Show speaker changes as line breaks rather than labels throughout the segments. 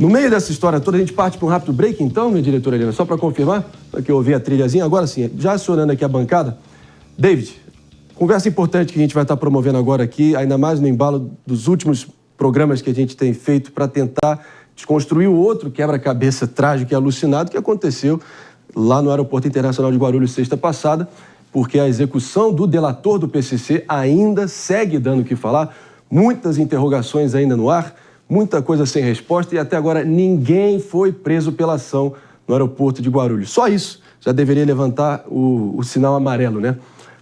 No meio dessa história toda, a gente parte para um rápido break, então, minha diretora Helena, só para confirmar, que eu ouvi a trilhazinha. Agora sim, já acionando aqui a bancada. David, conversa importante que a gente vai estar promovendo agora aqui, ainda mais no embalo dos últimos programas que a gente tem feito para tentar desconstruir o outro quebra-cabeça trágico e alucinado que aconteceu lá no Aeroporto Internacional de Guarulhos sexta passada, porque a execução do delator do PCC ainda segue dando o que falar, muitas interrogações ainda no ar, muita coisa sem resposta e até agora ninguém foi preso pela ação no aeroporto de Guarulhos. Só isso já deveria levantar o sinal amarelo, né?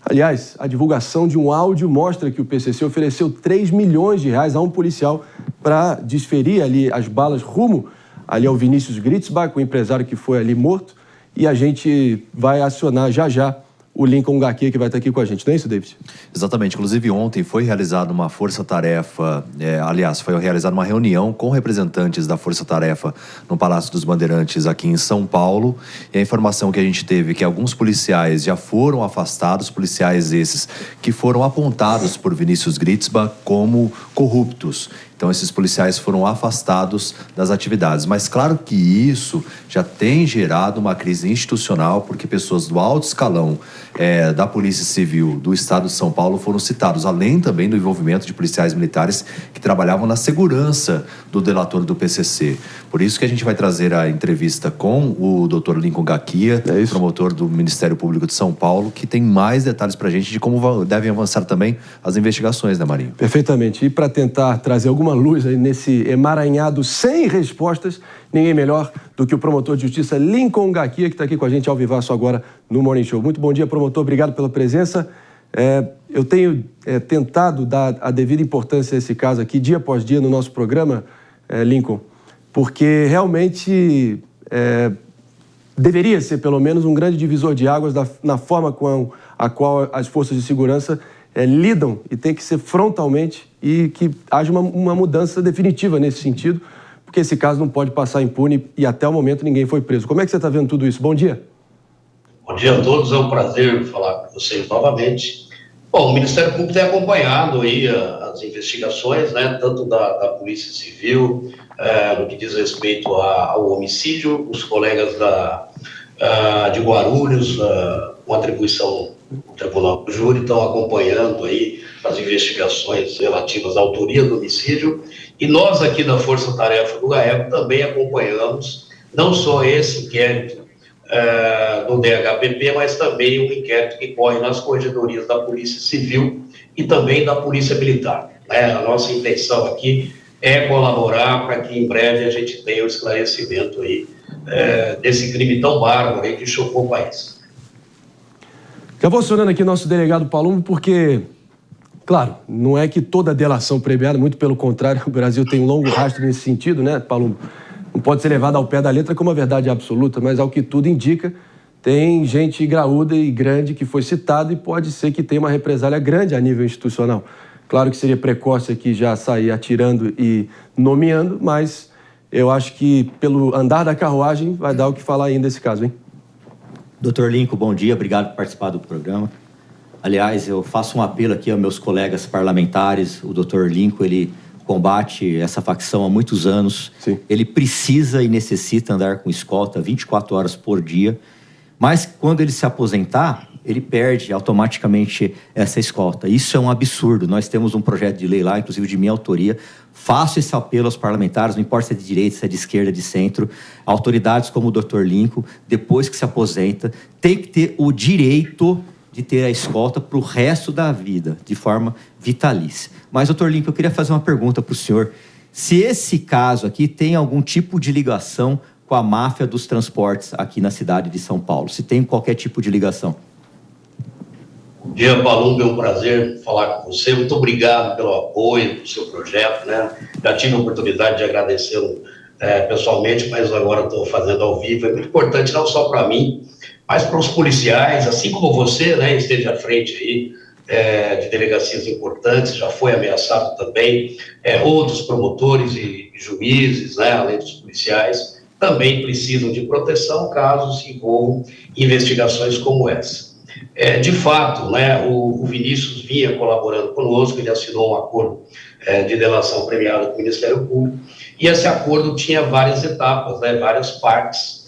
Aliás, a divulgação de um áudio mostra que o PCC ofereceu 3 milhões de reais a um policial para desferir ali as balas rumo ali ao Vinícius Gritzbach, o empresário que foi ali morto, e a gente vai acionar já o Lincoln Gakia, que vai estar aqui com a gente. Não é isso, David?
Exatamente. Inclusive, ontem foi realizada uma força-tarefa, foi realizada uma reunião com representantes da força-tarefa no Palácio dos Bandeirantes, aqui em São Paulo. E a informação que a gente teve é que alguns policiais já foram afastados, policiais esses que foram apontados por Vinícius Gritzbach como corruptos. Então, esses policiais foram afastados das atividades. Mas, claro que isso já tem gerado uma crise institucional, porque pessoas do alto escalão da Polícia Civil do Estado de São Paulo foram citados, além também do envolvimento de policiais militares que trabalhavam na segurança do delator do PCC. Por isso que a gente vai trazer a entrevista com o Dr. Lincoln Gakia, promotor do Ministério Público de São Paulo, que tem mais detalhes para a gente de como devem avançar também as investigações, né, Marinho?
Perfeitamente. E para tentar trazer alguma luz aí nesse emaranhado sem respostas, ninguém melhor do que o promotor de justiça Lincoln Gakia, que está aqui com a gente ao vivaço agora no Morning Show. Muito bom dia, promotor. Obrigado pela presença. Eu tenho tentado dar a devida importância a esse caso aqui, dia após dia, no nosso programa, Lincoln, porque realmente deveria ser, pelo menos, um grande divisor de águas na forma com a qual as forças de segurança lidam, e tem que ser frontalmente, e que haja uma mudança definitiva nesse sentido, porque esse caso não pode passar impune e até o momento ninguém foi preso. Como é que você está vendo tudo isso? Bom dia.
Bom dia a todos, é um prazer falar com vocês novamente. Bom, o Ministério Público tem acompanhado aí as investigações, né, tanto da Polícia Civil, no que diz respeito ao homicídio, os colegas de Guarulhos, com atribuição do Tribunal do Júri, estão acompanhando aí as investigações relativas à autoria do homicídio, e nós aqui da Força Tarefa do GAECO também acompanhamos não só esse inquérito do DHPP, mas também um inquérito que corre nas corregedorias da Polícia Civil e também da Polícia Militar. A nossa intenção aqui é colaborar para que em breve a gente tenha o esclarecimento aí desse crime tão bárbaro aí que chocou o país.
Já vou acionando aqui nosso delegado Palumbo, porque, claro, não é que toda delação premiada, muito pelo contrário, o Brasil tem um longo rastro nesse sentido, né, Palumbo? Não pode ser levado ao pé da letra como a verdade absoluta, mas ao que tudo indica, tem gente graúda e grande que foi citada e pode ser que tenha uma represália grande a nível institucional. Claro que seria precoce aqui já sair atirando e nomeando, mas eu acho que pelo andar da carruagem vai dar o que falar ainda esse caso, hein?
Doutor Lincoln, bom dia, obrigado por participar do programa. Aliás, eu faço um apelo aqui aos meus colegas parlamentares. O doutor Lincoln, ele combate essa facção há muitos anos.
Sim.
Ele precisa e necessita andar com escolta 24 horas por dia, mas quando ele se aposentar, ele perde automaticamente essa escolta. Isso é um absurdo. Nós temos um projeto de lei lá, inclusive de minha autoria. Faço esse apelo aos parlamentares, não importa se é de direita, se é de esquerda, de centro. Autoridades como o Dr. Lincoln, depois que se aposenta, tem que ter o direito de ter a escolta para o resto da vida, de forma vitalícia. Mas, Dr. Lincoln, eu queria fazer uma pergunta para o senhor. Se esse caso aqui tem algum tipo de ligação com a máfia dos transportes aqui na cidade de São Paulo, se tem qualquer tipo de ligação.
Bom dia, Palumbo, é um prazer falar com você. Muito obrigado pelo apoio do seu projeto, né? Já tive a oportunidade de agradecê-lo pessoalmente, mas agora estou fazendo ao vivo. É muito importante não só para mim, mas para os policiais, assim como você, né, esteja à frente aí de delegacias importantes, já foi ameaçado também, outros promotores e juízes, né, além dos policiais, também precisam de proteção caso se envolvam investigações como essa. De fato, né, o Vinícius vinha colaborando conosco, ele assinou um acordo de delação premiada com o Ministério Público, e esse acordo tinha várias etapas, né, várias partes.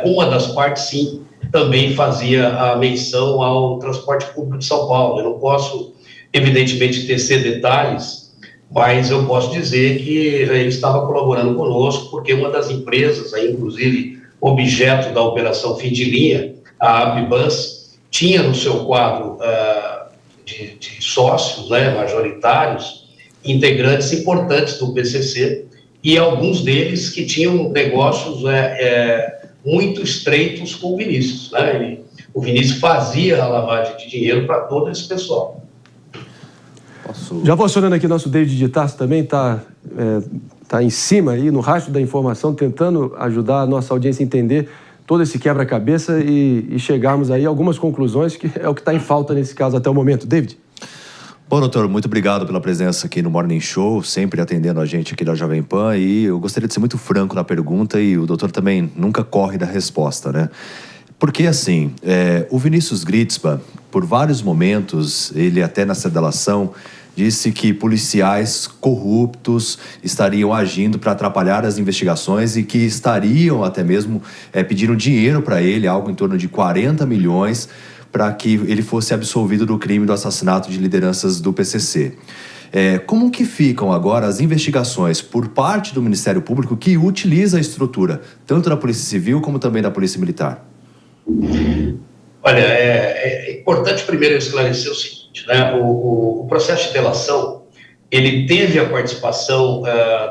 Uma das partes, sim, também fazia a menção ao transporte público de São Paulo. Eu não posso, evidentemente, tecer detalhes, mas eu posso dizer que ele estava colaborando conosco, porque uma das empresas, aí, inclusive objeto da operação fim de linha, a Abribus, tinha no seu quadro de sócios, né, majoritários, integrantes importantes do PCC, e alguns deles que tinham negócios muito estreitos com o Vinícius, né? O Vinícius fazia a lavagem de dinheiro para todo esse pessoal.
Já vou acionando aqui nosso David de Tarso também, está em cima aí, no rastro da informação, tentando ajudar a nossa audiência a entender todo esse quebra-cabeça e chegarmos aí a algumas conclusões, que é o que está em falta nesse caso até o momento. David?
Bom, doutor, muito obrigado pela presença aqui no Morning Show, sempre atendendo a gente aqui da Jovem Pan, e eu gostaria de ser muito franco na pergunta, e o doutor também nunca corre da resposta, né? Porque, assim, o Vinícius Gritzpa, por vários momentos, ele até nessa delação, disse que policiais corruptos estariam agindo para atrapalhar as investigações e que estariam até mesmo pedindo dinheiro para ele, algo em torno de 40 milhões, para que ele fosse absolvido do crime do assassinato de lideranças do PCC. Como que ficam agora as investigações por parte do Ministério Público, que utiliza a estrutura, tanto da Polícia Civil como também da Polícia Militar?
Olha, é importante primeiro esclarecer o seguinte, né? O processo de delação, ele teve a participação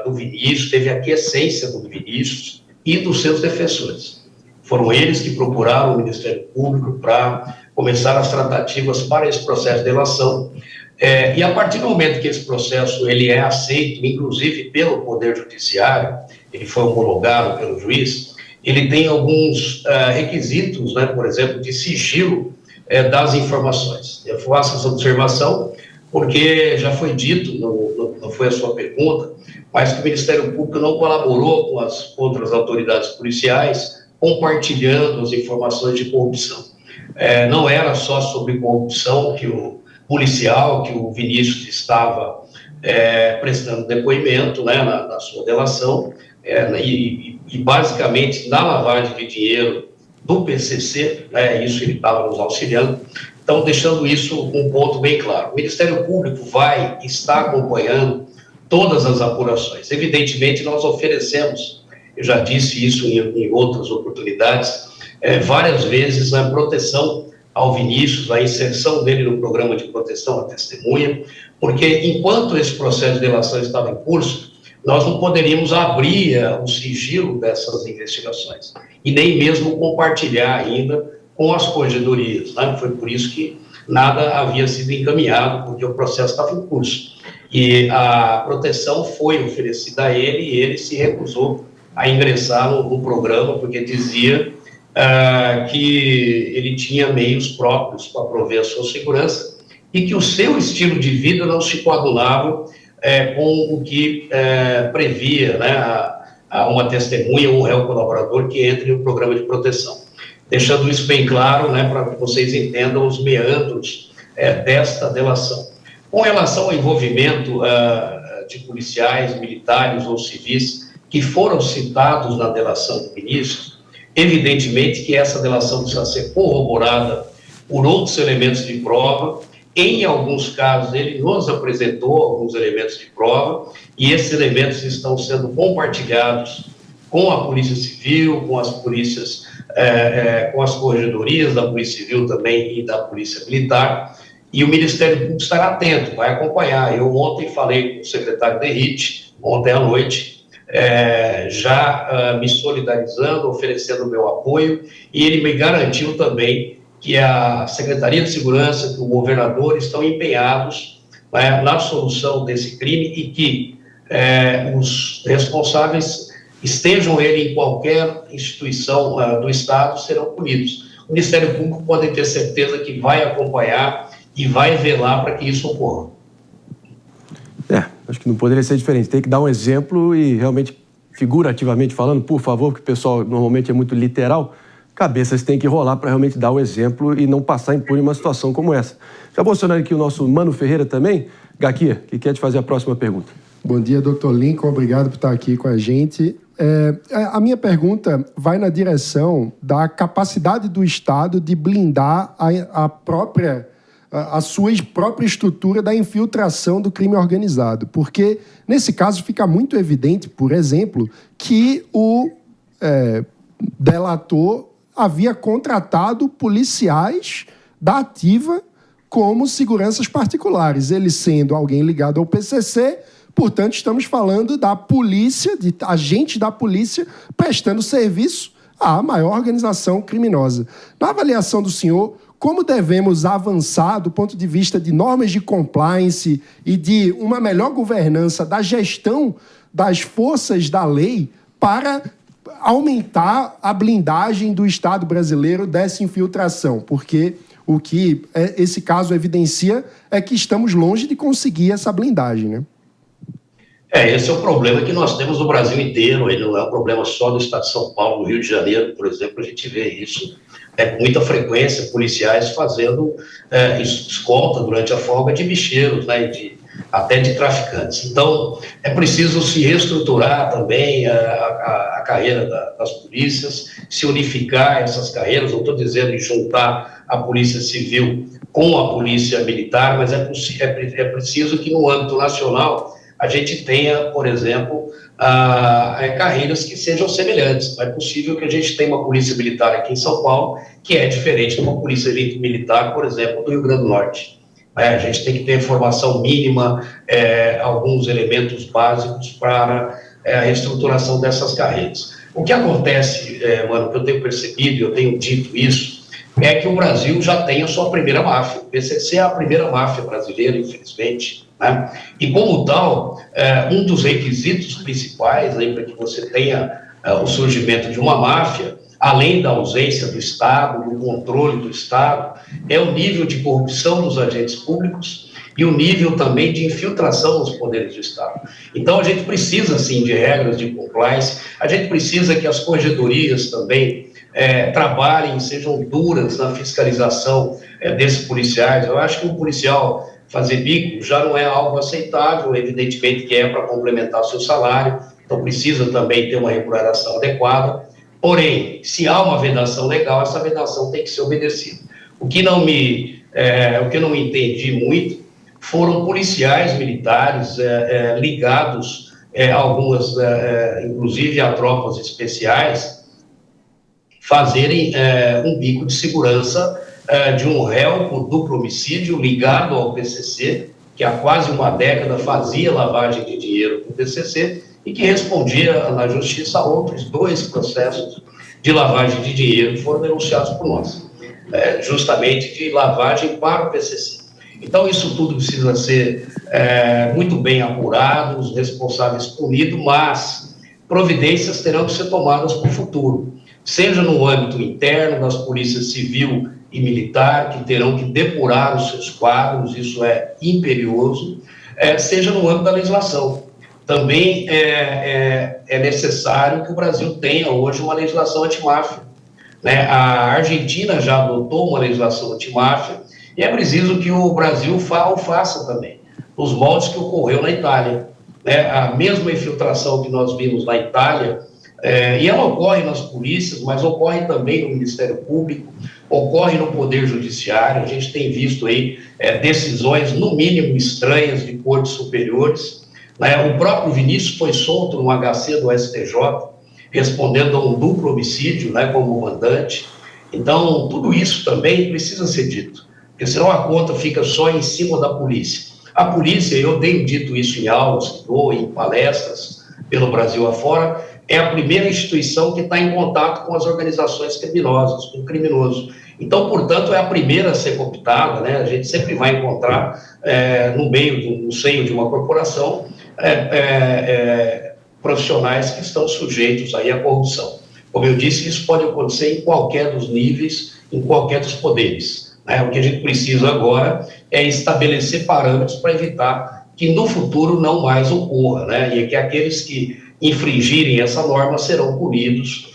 do Vinícius, teve a aquiescência do Vinícius e dos seus defensores. Foram eles que procuraram o Ministério Público para começar as tratativas para esse processo de delação. E a partir do momento que esse processo ele é aceito, inclusive pelo Poder Judiciário, ele foi homologado pelo juiz, ele tem alguns requisitos, né, por exemplo, de sigilo das informações. Eu faço essa observação porque já foi dito, não foi a sua pergunta, mas que o Ministério Público não colaborou com as outras autoridades policiais compartilhando as informações de corrupção. Não era só sobre corrupção que o policial, que o Vinícius estava prestando depoimento, né, na sua delação, e basicamente na lavagem de dinheiro do PCC, isso ele estava nos auxiliando. Então, deixando isso um ponto bem claro, o Ministério Público está acompanhando todas as apurações. Evidentemente, nós oferecemos, eu já disse isso em outras oportunidades, várias vezes a proteção ao Vinícius, a inserção dele no programa de proteção à testemunha, porque enquanto esse processo de delação estava em curso, nós não poderíamos abrir o sigilo dessas investigações e nem mesmo compartilhar ainda com as corregedorias, né? Foi por isso que nada havia sido encaminhado, porque o processo estava em curso. E a proteção foi oferecida a ele e ele se recusou a ingressar no programa, porque dizia que ele tinha meios próprios para prover a sua segurança e que o seu estilo de vida não se coadunava com o que previa, né, uma testemunha ou um réu colaborador que entre no programa de proteção. Deixando isso bem claro, né, para que vocês entendam os meandros desta delação. Com relação ao envolvimento de policiais, militares ou civis que foram citados na delação do Vinícius, evidentemente que essa delação precisa ser corroborada por outros elementos de prova. Em alguns casos, ele nos apresentou alguns elementos de prova e esses elementos estão sendo compartilhados com a Polícia Civil, com as polícias, com as corregedorias da Polícia Civil também e da Polícia Militar, e o Ministério Público estará atento, vai acompanhar. Eu ontem falei com o secretário Derrite, ontem à noite, já me solidarizando, oferecendo o meu apoio, e ele me garantiu também que a Secretaria de Segurança, que o governador estão empenhados na solução desse crime e que os responsáveis, estejam ele em qualquer instituição do Estado, serão punidos. O Ministério Público pode ter certeza que vai acompanhar e vai velar para que isso ocorra.
Acho que não poderia ser diferente. Tem que dar um exemplo e realmente, figurativamente falando, por favor, porque o pessoal normalmente é muito literal, cabeças têm que rolar para realmente dar o exemplo e não passar impune uma situação como essa. Já vou acionar aqui o nosso Mano Ferreira também. Gakia, que quer te fazer a próxima pergunta.
Bom dia, Dr. Lincoln. Obrigado por estar aqui com a gente. A minha pergunta vai na direção da capacidade do Estado de blindar a sua própria estrutura da infiltração do crime organizado. Porque, nesse caso, fica muito evidente, por exemplo, que o delator havia contratado policiais da ativa como seguranças particulares, ele sendo alguém ligado ao PCC. Portanto, estamos falando da polícia, de agentes da polícia prestando serviço à maior organização criminosa. Na avaliação do senhor, como devemos avançar do ponto de vista de normas de compliance e de uma melhor governança da gestão das forças da lei para aumentar a blindagem do Estado brasileiro dessa infiltração? Porque o que esse caso evidencia é que estamos longe de conseguir essa blindagem, né?
Esse é o problema que nós temos no Brasil inteiro, ele não é um problema só do Estado de São Paulo, do Rio de Janeiro, por exemplo, a gente vê isso com muita frequência, policiais fazendo escolta durante a folga de bicheiros, né, até de traficantes. Então, é preciso se reestruturar também a carreira das polícias, se unificar essas carreiras, não estou dizendo em juntar a Polícia Civil com a Polícia Militar, mas é preciso que no âmbito nacional a gente tenha, por exemplo, carreiras que sejam semelhantes. Não é possível que a gente tenha uma polícia militar aqui em São Paulo que é diferente de uma polícia militar, por exemplo, do Rio Grande do Norte. A gente tem que ter formação mínima, alguns elementos básicos para a reestruturação dessas carreiras. O que acontece, mano, que eu tenho percebido, eu tenho dito isso, é que o Brasil já tem a sua primeira máfia. O PCC é a primeira máfia brasileira, infelizmente, né? E como tal, um dos requisitos principais para que você tenha o surgimento de uma máfia, além da ausência do Estado, do controle do Estado, é o nível de corrupção dos agentes públicos e o nível também de infiltração nos poderes do Estado. Então, a gente precisa, sim, de regras de compliance, a gente precisa que as corregedorias também trabalhem, sejam duras na fiscalização desses policiais. Eu acho que um policial fazer bico já não é algo aceitável, evidentemente que é para complementar seu salário, então precisa também ter uma remuneração adequada. Porém, se há uma vedação legal, essa vedação tem que ser obedecida. O que não me entendi muito foram policiais militares ligados, algumas, inclusive a tropas especiais, fazerem um bico de segurança de um réu por duplo homicídio ligado ao PCC, que há quase uma década fazia lavagem de dinheiro com o PCC e que respondia na justiça a outros 2 processos de lavagem de dinheiro que foram denunciados por nós, justamente de lavagem para o PCC. Então, isso tudo precisa ser muito bem apurado, os responsáveis punidos, mas providências terão que ser tomadas para o futuro, seja no âmbito interno das polícias civil e militar, que terão que depurar os seus quadros, isso é imperioso, seja no âmbito da legislação. Também é necessário que o Brasil tenha hoje uma legislação antimáfia, né? A Argentina já adotou uma legislação antimáfia e é preciso que o Brasil o faça também, nos moldes que ocorreu na Itália, né? A mesma infiltração que nós vimos na Itália, e ela ocorre nas polícias, mas ocorre também no Ministério Público, ocorre no Poder Judiciário. A gente tem visto aí decisões, no mínimo, estranhas de cortes superiores, né? O próprio Vinícius foi solto no HC do STJ, respondendo a um duplo homicídio, né, como mandante. Então, tudo isso também precisa ser dito, porque senão a conta fica só em cima da polícia. A polícia, eu tenho dito isso em aulas que dou, em palestras pelo Brasil afora, é a primeira instituição que está em contato com as organizações criminosas, com o criminoso. Então, portanto, é a primeira a ser cooptada, né? A gente sempre vai encontrar no seio de uma corporação profissionais que estão sujeitos aí à corrupção. Como eu disse, isso pode acontecer em qualquer dos níveis, em qualquer dos poderes, né? O que a gente precisa agora é estabelecer parâmetros para evitar que no futuro não mais ocorra, né? E que aqueles que infringirem essa norma serão punidos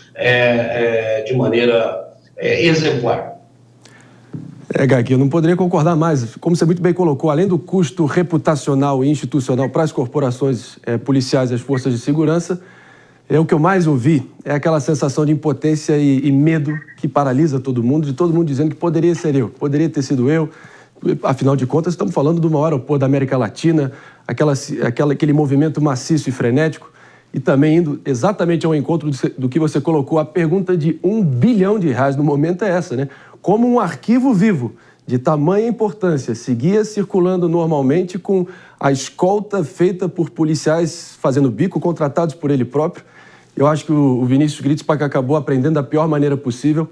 de maneira exemplar.
Gaki, eu não poderia concordar mais. Como você muito bem colocou, além do custo reputacional e institucional para as corporações policiais e as forças de segurança, o que eu mais ouvi é aquela sensação de impotência e medo que paralisa todo mundo, de todo mundo dizendo que poderia ser eu, poderia ter sido eu. Afinal de contas, estamos falando do maior aeroporto da América Latina, aquele movimento maciço e frenético, e também indo exatamente ao encontro do que você colocou. A pergunta de R$1 bilhão no momento é essa, né? Como um arquivo vivo de tamanha importância seguia circulando normalmente com a escolta feita por policiais fazendo bico, contratados por ele próprio. Eu acho que o Vinícius Gritzbach acabou aprendendo da pior maneira possível,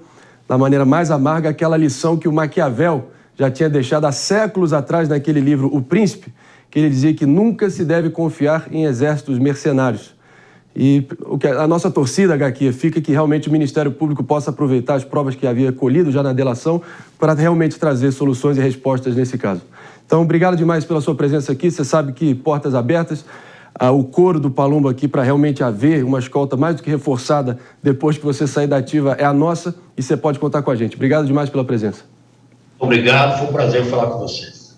da maneira mais amarga, aquela lição que o Maquiavel já tinha deixado há séculos atrás naquele livro O Príncipe, que ele dizia que nunca se deve confiar em exércitos mercenários. E a nossa torcida, Gaki, fica que realmente o Ministério Público possa aproveitar as provas que havia colhido já na delação para realmente trazer soluções e respostas nesse caso. Então, obrigado demais pela sua presença aqui. Você sabe que portas abertas, o coro do Palumbo aqui para realmente haver uma escolta mais do que reforçada depois que você sair da ativa é a nossa e você pode contar com a gente. Obrigado demais pela presença.
Obrigado, foi um prazer falar com vocês.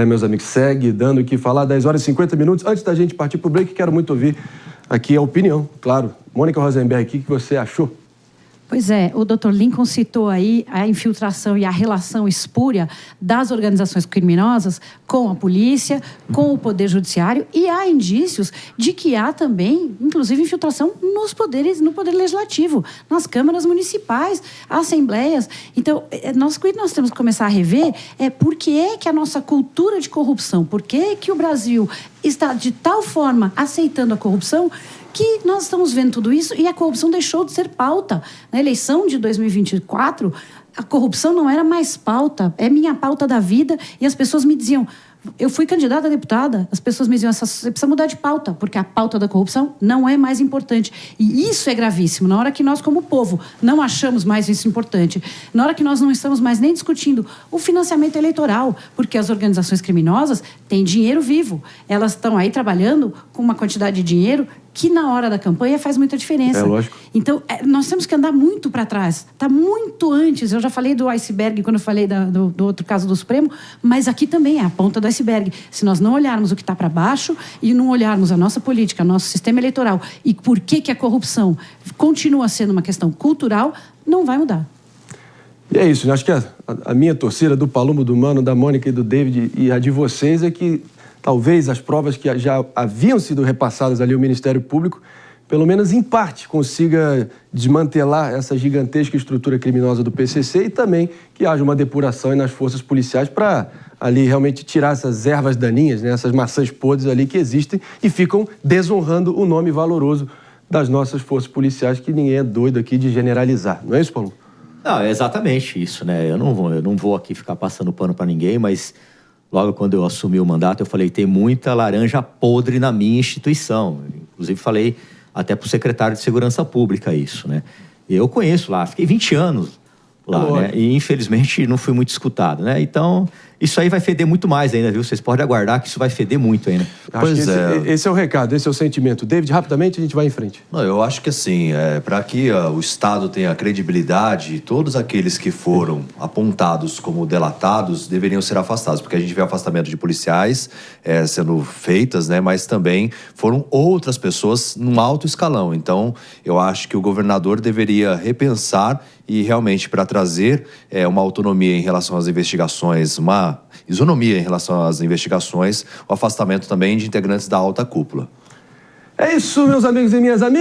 Meus amigos, segue dando o que falar, 10 horas e 50 minutos. Antes da gente partir para o break, quero muito ouvir aqui a opinião, claro. Mônica Rosenberg, o que você achou?
Pois é, o Dr. Lincoln citou aí a infiltração e a relação espúria das organizações criminosas com a polícia, com o Poder Judiciário, e há indícios de que há também, inclusive, infiltração no Poder Legislativo, nas câmaras municipais, assembleias. Então, nós temos que começar a rever por que a nossa cultura de corrupção, por que o Brasil está de tal forma aceitando a corrupção que nós estamos vendo tudo isso e a corrupção deixou de ser pauta. Na eleição de 2024, a corrupção não era mais pauta, é minha pauta da vida, e as pessoas me diziam... Eu fui candidata a deputada, as pessoas me diziam, você precisa mudar de pauta, porque a pauta da corrupção não é mais importante. E isso é gravíssimo. Na hora que nós, como povo, não achamos mais isso importante, na hora que nós não estamos mais nem discutindo o financiamento eleitoral, porque as organizações criminosas têm dinheiro vivo. Elas estão aí trabalhando com uma quantidade de dinheiro que na hora da campanha faz muita diferença.
É lógico.
Então, nós temos que andar muito para trás. Está muito antes. Eu já falei do iceberg quando eu falei do outro caso do Supremo, mas aqui também é a ponta do iceberg. Se nós não olharmos o que está para baixo e não olharmos a nossa política, nosso sistema eleitoral e por que a corrupção continua sendo uma questão cultural, não vai mudar.
E é isso. Eu acho que a minha torcida, do Palumbo, do Mano, da Mônica e do David, e a de vocês, é que talvez as provas que já haviam sido repassadas ali ao Ministério Público, pelo menos em parte, consiga desmantelar essa gigantesca estrutura criminosa do PCC e também que haja uma depuração nas forças policiais para ali realmente tirar essas ervas daninhas, né, essas maçãs podres ali que existem e ficam desonrando o nome valoroso das nossas forças policiais, que ninguém é doido aqui de generalizar. Não é isso, Paulo?
Não, é exatamente isso, né? Eu não vou aqui ficar passando pano para ninguém, mas... Logo quando eu assumi o mandato, eu falei, tem muita laranja podre na minha instituição. Inclusive, falei até para o secretário de Segurança Pública isso, né? Eu conheço lá, fiquei 20 anos lá, né? E, infelizmente, não fui muito escutado, né? Então, isso aí vai feder muito mais ainda, viu? Vocês podem aguardar que isso vai feder muito ainda.
Acho que esse é o recado, esse é o sentimento. David, rapidamente a gente vai em frente.
Não, eu acho que assim, para que o Estado tenha credibilidade, todos aqueles que foram apontados como delatados deveriam ser afastados, porque a gente vê afastamento de policiais sendo feitas, né? Mas também foram outras pessoas num alto escalão. Então, eu acho que o governador deveria repensar e realmente para trazer uma autonomia em relação às investigações, uma isonomia em relação às investigações, o afastamento também de integrantes da alta cúpula.
É isso, meus amigos e minhas amigas.